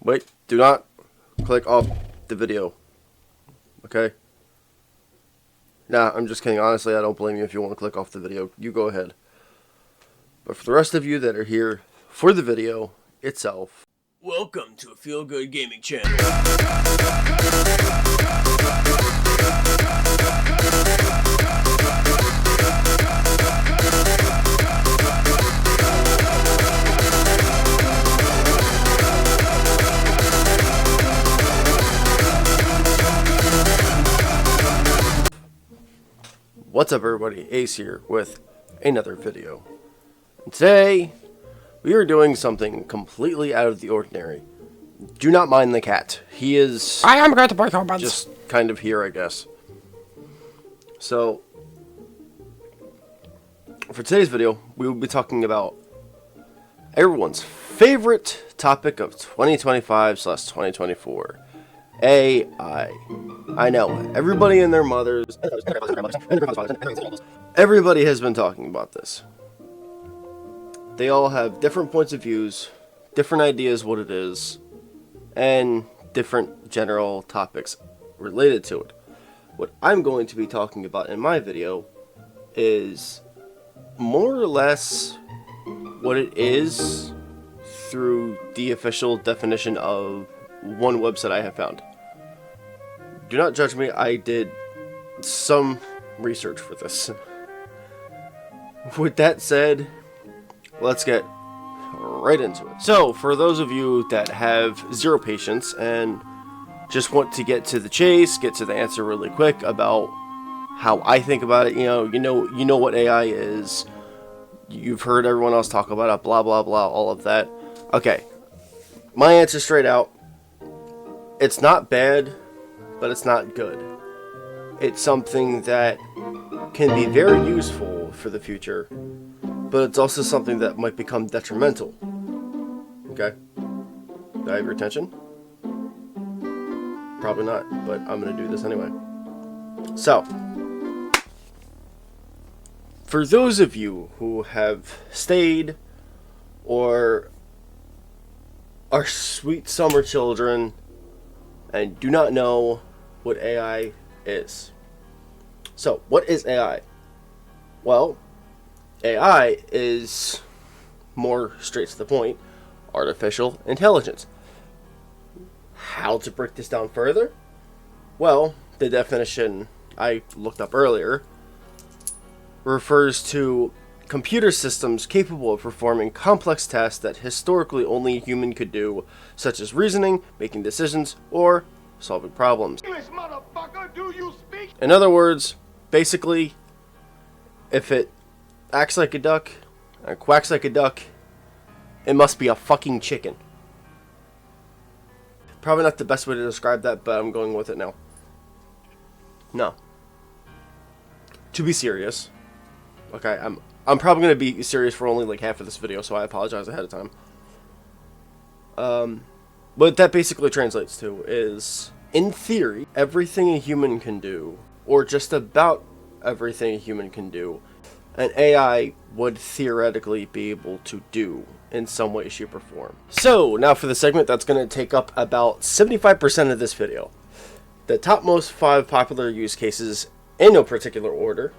Wait, do not click off the video. Okay? Nah, I'm just kidding. Honestly, I don't blame you if you want to click off the video. You go ahead. But for the rest of you that are here for the video itself, welcome to a Feel Good Gaming channel. What's up everybody, Ace here with another video. And today, we are doing something completely out of the ordinary. Do not mind the cat. He is I am going to break our buns. just kind of here, I guess. So, for today's video, we will be talking about everyone's favorite topic of 2025/2024. AI. I know, everybody and their mothers, everybody has been talking about this. They all have different points of views, different ideas what it is, and different general topics related to it. What I'm going to be talking about in my video is more or less what it is through the official definition of one website I have found. Do not judge me, I did some research for this. With that said, let's get right into it. So, for those of you that have zero patience and just want to get to the chase, get to the answer really quick about how I think about it, you know what AI is. You've heard everyone else talk about it, blah blah blah, all of that. Okay, my answer straight out. It's not bad, but it's not good. It's something that can be very useful for the future, but it's also something that might become detrimental. Okay? Do I have your attention? Probably not, but I'm going to do this anyway. So, for those of you who have stayed or are sweet summer children and do not know what AI is. So, what is AI? Well, AI is, more straight to the point, artificial intelligence. How to break this down further? Well, the definition I looked up earlier refers to computer systems capable of performing complex tasks that historically only a human could do, such as reasoning, making decisions, or solving problems. English, motherfucker, do you speak? In other words, basically, if it acts like a duck and quacks like a duck, it must be a fucking chicken. Probably not the best way to describe that, but I'm going with it now. No. To be serious, okay, I'm probably going to be serious for only like half of this video, so I apologize ahead of time. What that basically translates to is, in theory, everything a human can do, or just about everything a human can do, an AI would theoretically be able to do in some way, shape, or form. So, now for the segment that's going to take up about 75% of this video. The topmost 5 popular use cases in no particular order,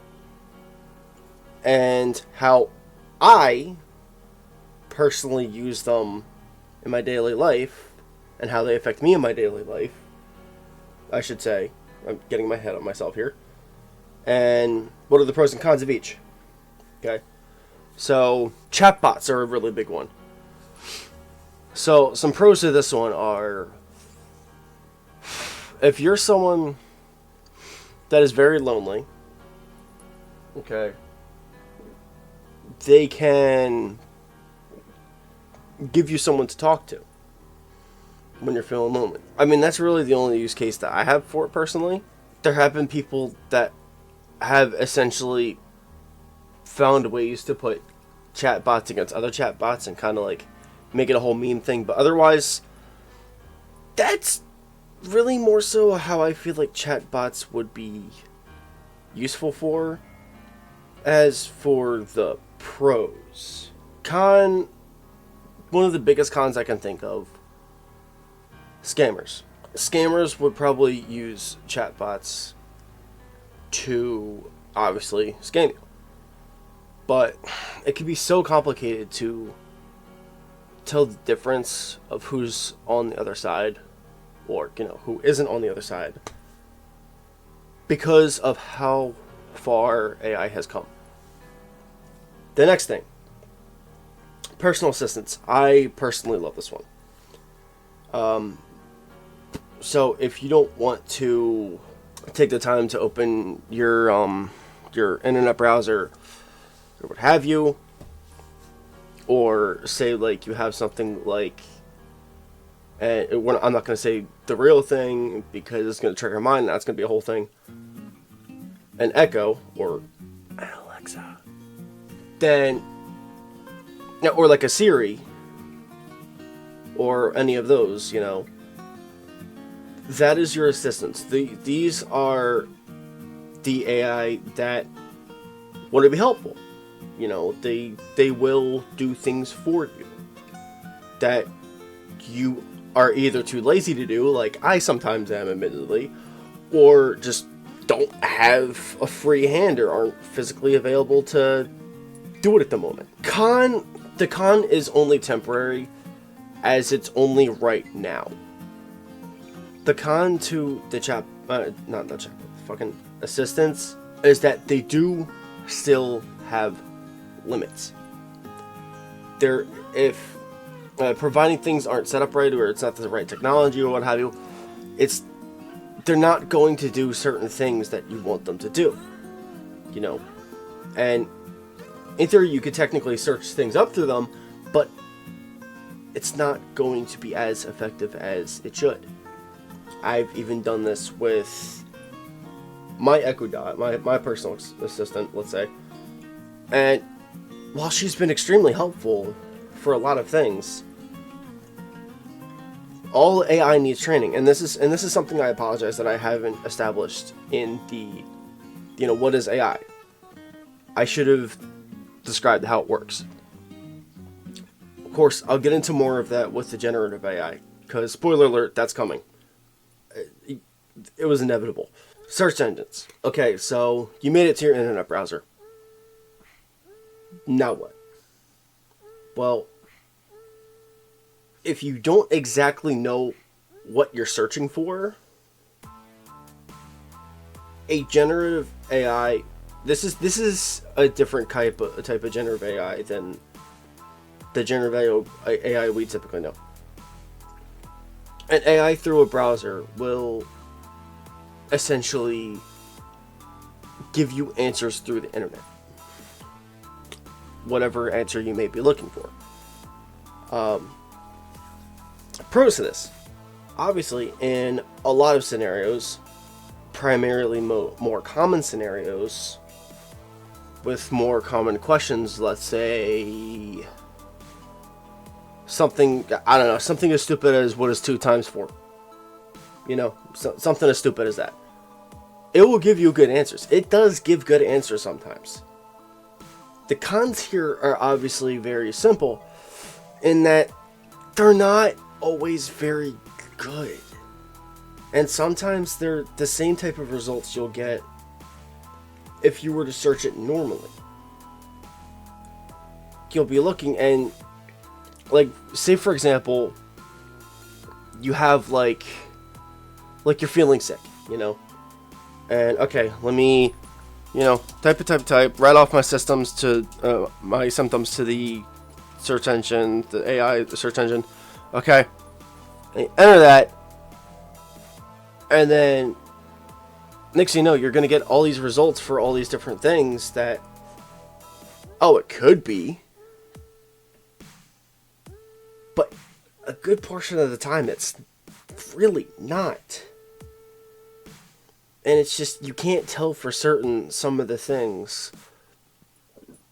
and how I personally use them in my daily life, and how they affect me in my daily life, I should say. I'm getting my head on myself here. And what are the pros and cons of each? Okay. So, chatbots are a really big one. So, some pros to this one are, if you're someone that is very lonely, okay, they can give you someone to talk to when you're feeling lonely. I mean, that's really the only use case that I have for it personally. There have been people that have essentially found ways to put chatbots against other chatbots and kind of like make it a whole meme thing, but otherwise, that's really more so how I feel like chatbots would be useful for. As for the pros, one of the biggest cons I can think of Scammers. Scammers would probably use chatbots to obviously scam you. But it can be so complicated to tell the difference of who's on the other side, or, who isn't on the other side, because of how far AI has come. The next thing, personal assistants. I personally love this one. So if you don't want to take the time to open your internet browser or what have you, or say like you have something like, and I'm not going to say the real thing because it's going to trigger mine. That's going to be a whole thing. An Echo or an Alexa, then, or like a Siri, or any of those, that is your assistants. These are the AI that want to be helpful. They will do things for you that you are either too lazy to do, like I sometimes am, admittedly, or just don't have a free hand or aren't physically available to do it at the moment. The con is only temporary, as it's only right now. The con to the fucking assistants is that they do still have limits. If providing things aren't set up right, or it's not the right technology or what have you, they're not going to do certain things that you want them to do. And in theory, you could technically search things up through them, but it's not going to be as effective as it should. I've even done this with my Echo Dot, my personal assistant, let's say. And while she's been extremely helpful for a lot of things, all AI needs training. And this is something I apologize that I haven't established in the, what is AI? I should have described how it works. Of course, I'll get into more of that with the generative AI, because spoiler alert, that's coming. It was inevitable. Search engines. Okay, so you made it to your internet browser. Now what? Well, if you don't exactly know what you're searching for, a generative AI, this is a different type of generative AI than the generative AI we typically know. An AI through a browser will essentially give you answers through the internet. Whatever answer you may be looking for. Pros to this. Obviously, in a lot of scenarios, primarily more common scenarios, with more common questions, let's say something as stupid as what is 2 times 4? Something as stupid as that. It will give you good answers. It does give good answers sometimes. The cons here are obviously very simple, in that they're not always very good. And sometimes they're the same type of results you'll get if you were to search it normally. You'll be looking and, like, say for example, you have like you're feeling sick, and okay, let me, type right off my symptoms to the search engine, the AI search engine. Okay, and enter that, and then next thing you know, you're gonna get all these results for all these different things that, it could be, but a good portion of the time it's really not. And it's just, you can't tell for certain some of the things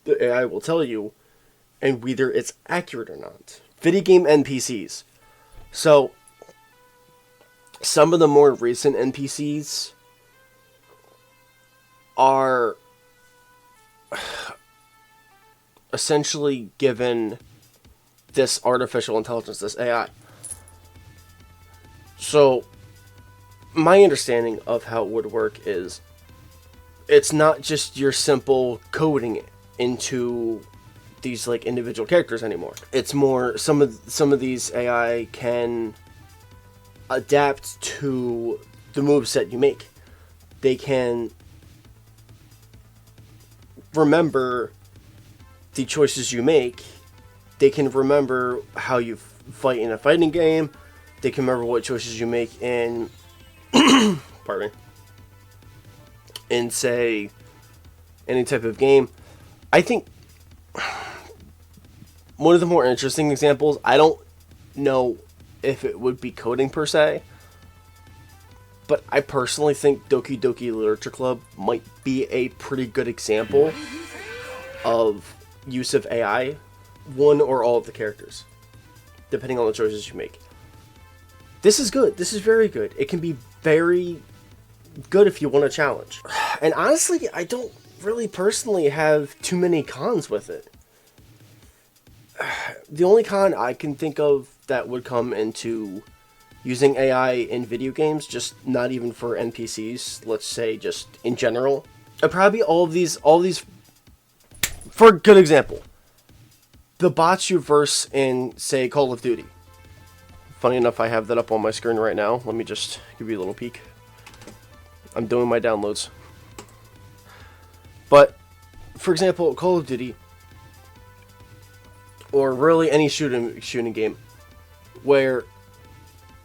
the AI will tell you, and whether it's accurate or not. Video game NPCs. So, some of the more recent NPCs are essentially given this artificial intelligence, this AI. So, my understanding of how it would work is it's not just your simple coding into these like individual characters anymore. It's more some of these AI can adapt to the moveset you make. They can remember the choices you make. They can remember how you fight in a fighting game. They can remember what choices you make in pardon me, in say any type of game. I think one of the more interesting examples, I don't know if it would be coding per se, but I personally think Doki Doki Literature Club might be a pretty good example of use of AI, one or all of the characters, depending on the choices you make. This is good. This is very good. It can be very good if you want a challenge. And honestly, I don't really personally have too many cons with it. The only con I can think of that would come into using AI in video games, just not even for NPCs, let's say just in general, probably all of these, for a good example, the bots you verse in, say, Call of Duty. Funny enough, I have that up on my screen right now. Let me just give you a little peek. I'm doing my downloads. But, for example, Call of Duty, or really any shooting game, where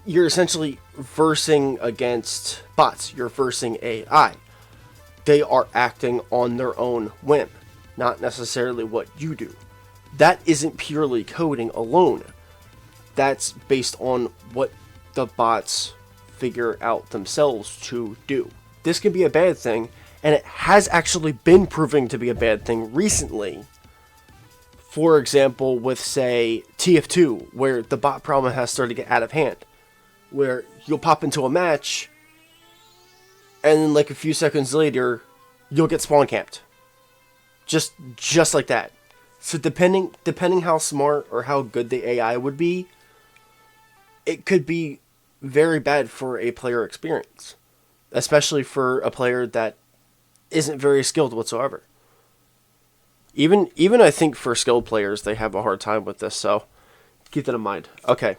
you're essentially versing against bots. You're versing AI. They are acting on their own whim, not necessarily what you do. That isn't purely coding alone. That's based on what the bots figure out themselves to do. This can be a bad thing, and it has actually been proving to be a bad thing recently. For example, with, say, TF2, where the bot problem has started to get out of hand. Where you'll pop into a match, and then like a few seconds later, you'll get spawn camped. Just like that. So depending how smart or how good the AI would be, it could be very bad for a player experience. Especially for a player that isn't very skilled whatsoever. Even I think for skilled players, they have a hard time with this, so keep that in mind. Okay.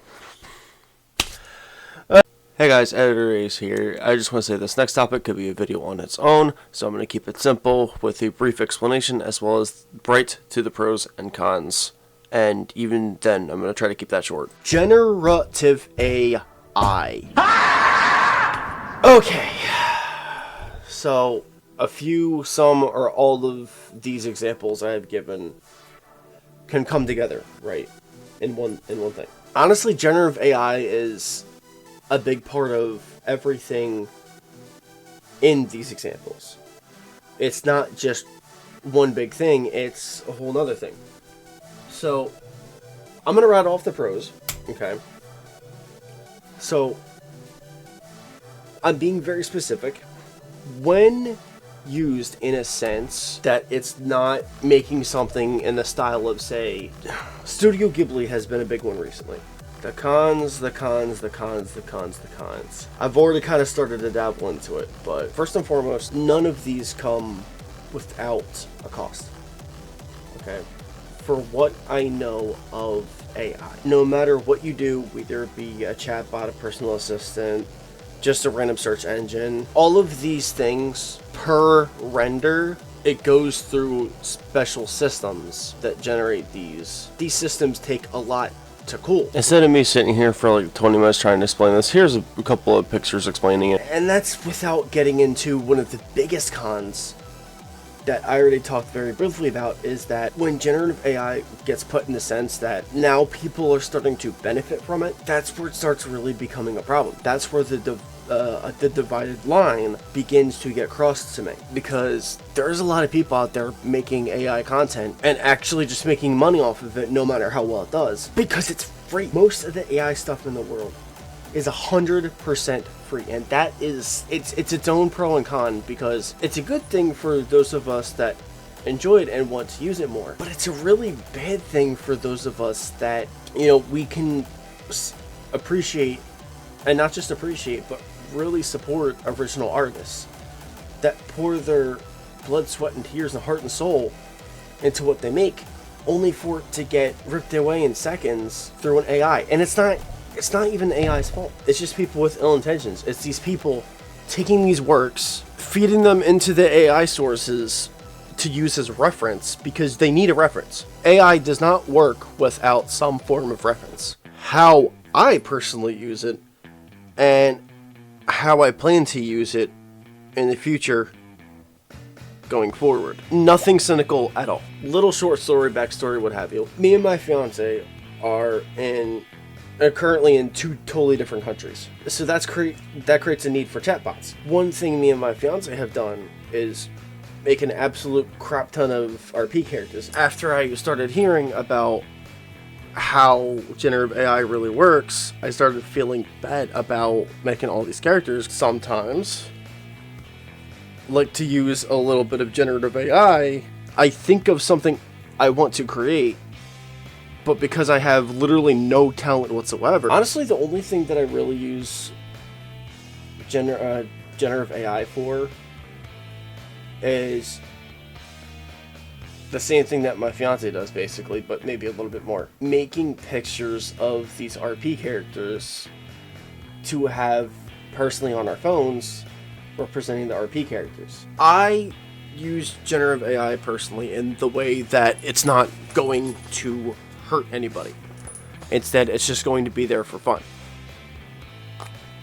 Hey guys, Editor Ace here. I just want to say this next topic could be a video on its own, so I'm going to keep it simple with a brief explanation as well as bright to the pros and cons. And even then, I'm going to try to keep that short. Generative AI. Okay. So, some, or all of these examples I have given can come together, right? In one thing. Honestly, generative AI is a big part of everything in these examples. It's not just one big thing, it's a whole nother thing. So, I'm going to rattle off the pros, okay? So, I'm being very specific. When used in a sense that it's not making something in the style of, say, Studio Ghibli has been a big one recently. The cons. I've already kind of started to dabble into it, but first and foremost, none of these come without a cost. Okay? For what I know of AI, no matter what you do, whether it be a chatbot, a personal assistant, just a random search engine, all of these things per render, it goes through special systems that generate these. These systems take a lot to cool. Instead of me sitting here for like 20 minutes trying to explain this, here's a couple of pictures explaining it. And that's without getting into one of the biggest cons that I already talked very briefly about, is that when generative AI gets put in the sense that now people are starting to benefit from it, that's where it starts really becoming a problem. That's where the divided line begins to get crossed to me, because there's a lot of people out there making AI content and actually just making money off of it, no matter how well it does, because it's free. Most of the AI stuff in the world is 100% free, and that is it's its own pro and con, because it's a good thing for those of us that enjoy it and want to use it more, but it's a really bad thing for those of us that, you know, we can appreciate and not just appreciate, but really support original artists that pour their blood, sweat, and tears and heart and soul into what they make, only for it to get ripped away in seconds through an AI. And it's not even AI's fault. It's just people with ill intentions. It's these people taking these works, feeding them into the AI sources to use as reference because they need a reference. AI does not work without some form of reference. How I personally use it and how I plan to use it in the future going forward. Nothing cynical at all. Little short story, backstory, what have you. Me and my fiance are currently in 2 totally different countries. So that creates a need for chatbots. One thing me and my fiance have done is make an absolute crap ton of RP characters. After I started hearing about how generative AI really works, I started feeling bad about making all these characters. Sometimes, like to use a little bit of generative AI, I think of something I want to create, but because I have literally no talent whatsoever, honestly, the only thing that I really use generative AI for is the same thing that my fiance does, basically, but maybe a little bit more. Making pictures of these RP characters to have personally on our phones representing the RP characters. I use generative AI personally in the way that it's not going to hurt anybody. Instead, it's just going to be there for fun.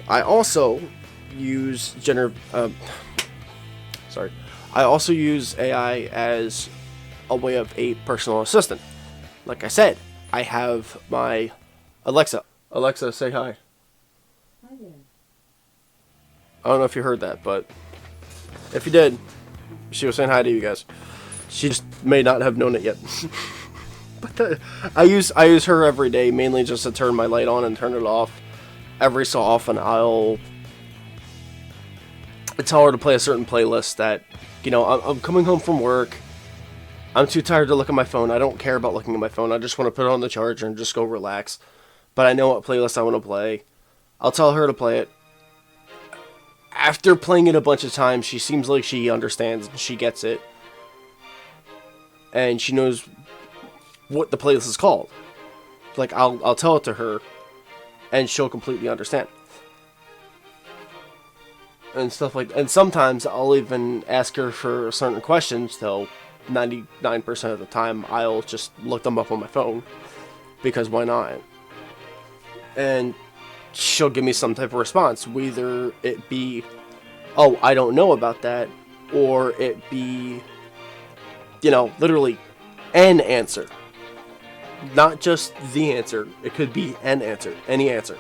I also use I also use AI as a way of a personal assistant. Like I said, I have my Alexa. Alexa, say hi. Hi there. I don't know if you heard that, but if you did, she was saying hi to you guys. She just may not have known it yet. But I use her every day, mainly just to turn my light on and turn it off. Every so often, I'll tell her to play a certain playlist that, I'm coming home from work. I'm too tired to look at my phone. I don't care about looking at my phone. I just want to put it on the charger and just go relax. But I know what playlist I want to play. I'll tell her to play it. After playing it a bunch of times, she seems like she understands and she gets it. And she knows what the playlist is called. Like, I'll tell it to her, and she'll completely understand. And stuff like that. And sometimes I'll even ask her for certain questions, though 99% of the time I'll just look them up on my phone, because why not? And she'll give me some type of response, whether it be, oh, I don't know about that, or it be, literally an answer. Not just the answer, it could be an answer, any answer.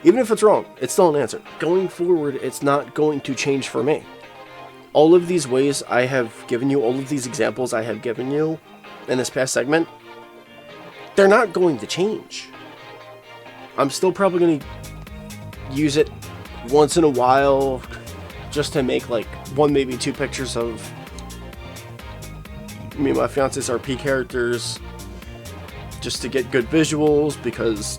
Even if it's wrong, it's still an answer. Going forward, it's not going to change for me. All of these ways I have given you, all of these examples I have given you in this past segment, they're not going to change. I'm still probably going to use it once in a while just to make like 1, maybe 2 pictures of me and my fiance's RP characters, just to get good visuals, because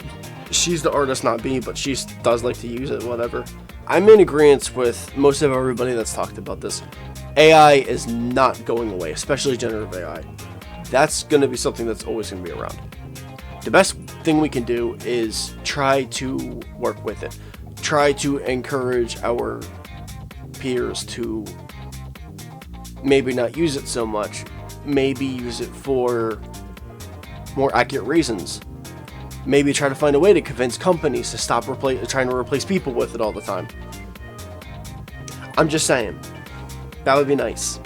she's the artist, not me, but she does like to use it, whatever. I'm in agreement with most of everybody that's talked about this. AI is not going away, especially generative AI. That's going to be something that's always going to be around. The best thing we can do is try to work with it. Try to encourage our peers to maybe not use it so much. Maybe use it for more accurate reasons. Maybe try to find a way to convince companies to stop trying to replace people with it all the time. I'm just saying, that would be nice,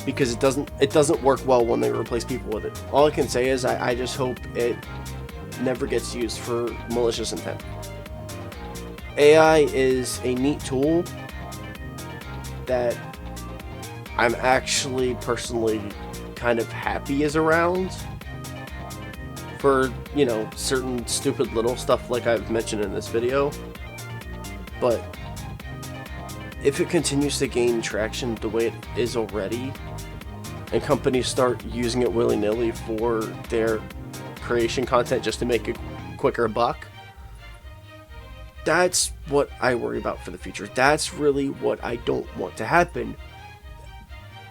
because it doesn't work well when they replace people with it. All I can say is I just hope it never gets used for malicious intent. AI is a neat tool that I'm actually personally kind of happy is around for, certain stupid little stuff like I've mentioned in this video. But if it continues to gain traction the way it is already, and companies start using it willy-nilly for their creation content just to make a quicker buck, That's what I worry about for the future. That's really what I don't want to happen.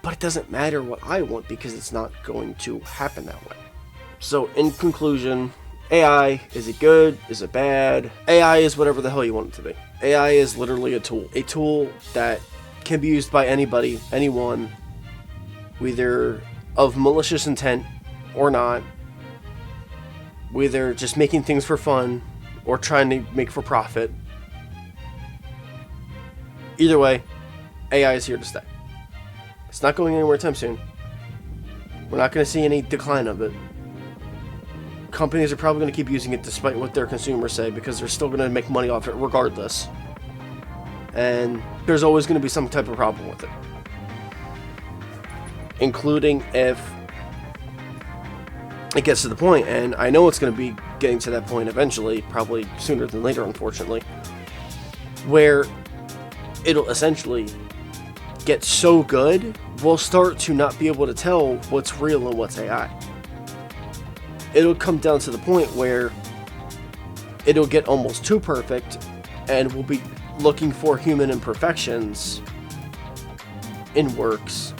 But it doesn't matter what I want because it's not going to happen that way. So in conclusion, AI, is it good? Is it bad? AI is whatever the hell you want it to be. AI is literally a tool that can be used by anybody, anyone, whether of malicious intent or not, whether just making things for fun or trying to make for profit. Either way, AI is here to stay. It's not going anywhere anytime soon. We're not going to see any decline of it. Companies are probably going to keep using it despite what their consumers say because they're still going to make money off it regardless. And there's always going to be some type of problem with it. Including if it gets to the point, and I know it's going to be getting to that point eventually, probably sooner than later, unfortunately, where it'll essentially get so good, we'll start to not be able to tell what's real and what's AI. It'll come down to the point where it'll get almost too perfect, and we'll be looking for human imperfections in works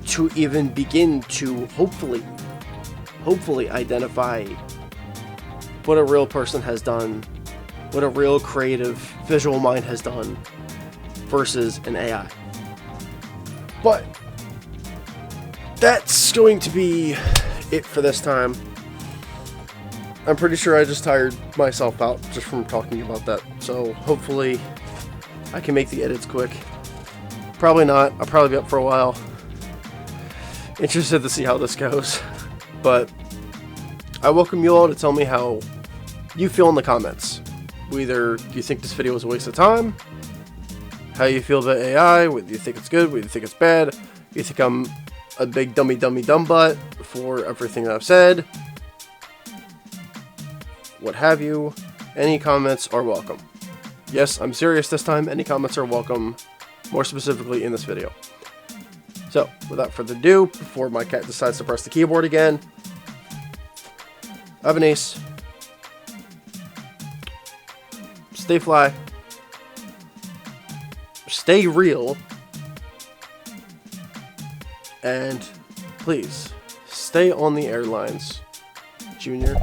to even begin to hopefully identify what a real person has done, what a real creative visual mind has done versus an AI. But that's going to be it for this time. I'm pretty sure I just tired myself out just from talking about that, so hopefully I can make the edits quick. Probably not. I'll probably be up for a while. Interested to see how this goes. But I welcome you all to tell me how you feel in the comments. Whether you think this video was a waste of time, how you feel about AI, whether you think it's good, whether you think it's bad, you think I'm a big dumb butt for everything that I've said, what have you. Any comments are welcome. Yes, I'm serious this time. Any comments are welcome, more specifically in this video. So, without further ado, before my cat decides to press the keyboard again, have an ace. Stay fly. Stay real. And please, stay on the airlines, Junior.